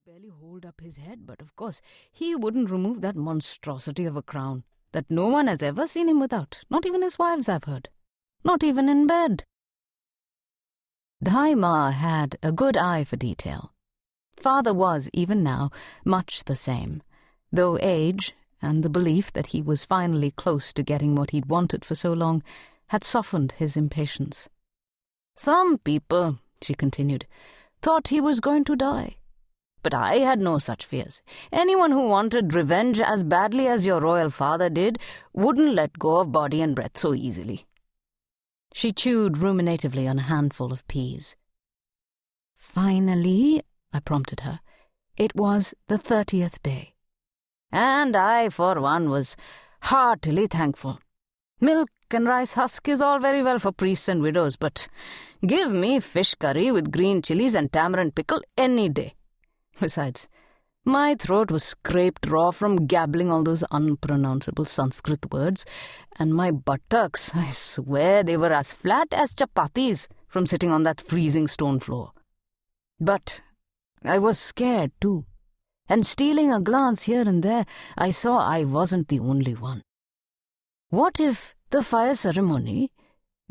barely hold up his head, but of course he wouldn't remove that monstrosity of a crown that no one has ever seen him without, not even his wives, I've heard. Not even in bed. Dhai Ma had a good eye for detail. Father was, even now, much the same, though age and the belief that he was finally close to getting what he'd wanted for so long had softened his impatience. Some people, she continued, thought he was going to die. But I had no such fears. Anyone who wanted revenge as badly as your royal father did wouldn't let go of body and breath so easily. She chewed ruminatively on a handful of peas. Finally, I prompted her, it was the 30th day. And I, for one, was heartily thankful. Milk and rice husk is all very well for priests and widows, but give me fish curry with green chilies and tamarind pickle any day. Besides, my throat was scraped raw from gabbling all those unpronounceable Sanskrit words, and my buttocks, I swear they were as flat as chapatis from sitting on that freezing stone floor. But I was scared too, and stealing a glance here and there, I saw I wasn't the only one. What if the fire ceremony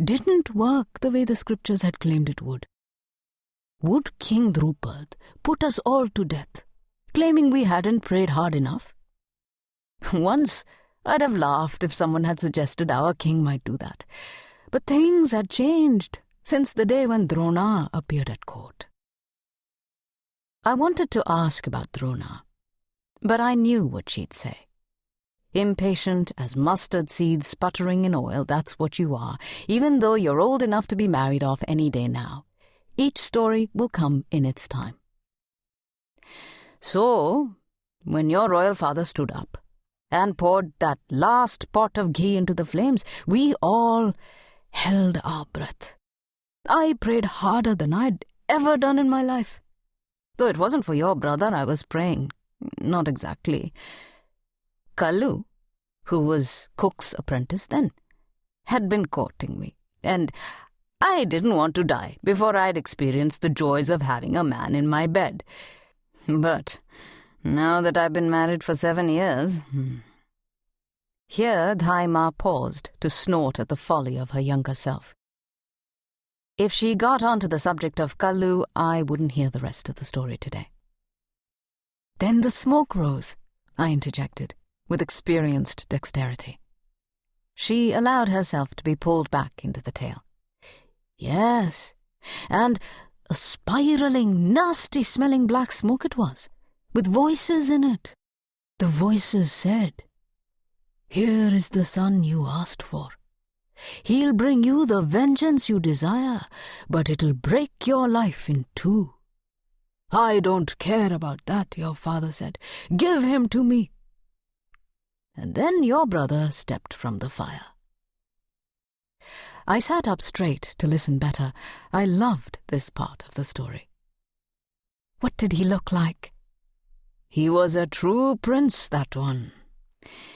didn't work the way the scriptures had claimed it would? Would King Drupad put us all to death, claiming we hadn't prayed hard enough? Once I'd have laughed if someone had suggested our king might do that, but things had changed since the day when Drona appeared at court. I wanted to ask about Drona, but I knew what she'd say. Impatient as mustard seeds sputtering in oil, that's what you are, even though you're old enough to be married off any day now. Each story will come in its time. So, when your royal father stood up and poured that last pot of ghee into the flames, we all held our breath. I prayed harder than I'd ever done in my life. Though it wasn't for your brother I was praying. Not exactly. Kallu, who was cook's apprentice then, had been courting me, and I didn't want to die before I'd experienced the joys of having a man in my bed. But now that I've been married for 7 years... Here Dhai Ma paused to snort at the folly of her younger self. If she got onto the subject of Kallu, I wouldn't hear the rest of the story today. Then the smoke rose, I interjected, with experienced dexterity. She allowed herself to be pulled back into the tale. Yes, and a spiraling, nasty-smelling black smoke it was, with voices in it. The voices said, "Here is the son you asked for. He'll bring you the vengeance you desire, but it'll break your life in 2. I don't care about that, your father said. Give him to me." And then your brother stepped from the fire. I sat up straight to listen better. I loved this part of the story. What did he look like? He was a true prince, that one.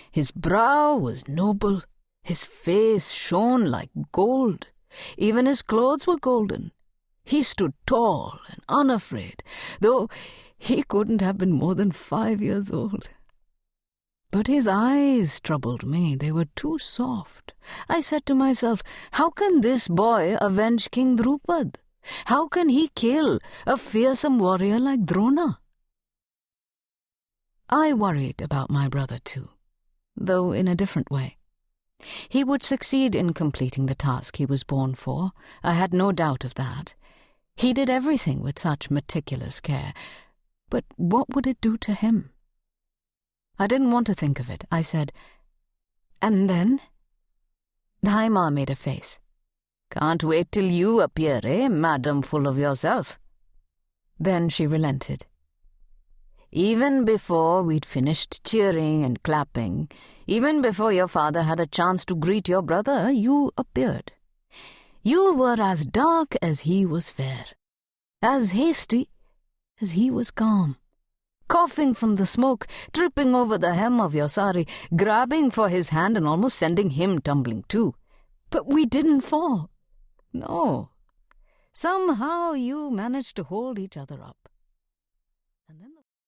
His brow was noble, his face shone like gold. Even his clothes were golden. He stood tall and unafraid, though he couldn't have been more than 5 years old. But his eyes troubled me. They were too soft. I said to myself, how can this boy avenge King Drupad? How can he kill a fearsome warrior like Drona? I worried about my brother too, though in a different way. He would succeed in completing the task he was born for. I had no doubt of that. He did everything with such meticulous care. But what would it do to him? I didn't want to think of it. I said, "And then?" Dhai Ma made a face. "Can't wait till you appear, madam full of yourself?" Then she relented. "Even before we'd finished cheering and clapping, even before your father had a chance to greet your brother, you appeared. You were as dark as he was fair, as hasty as he was calm. Coughing from the smoke, tripping over the hem of your sari, grabbing for his hand and almost sending him tumbling too. But we didn't fall. No. Somehow you managed to hold each other up.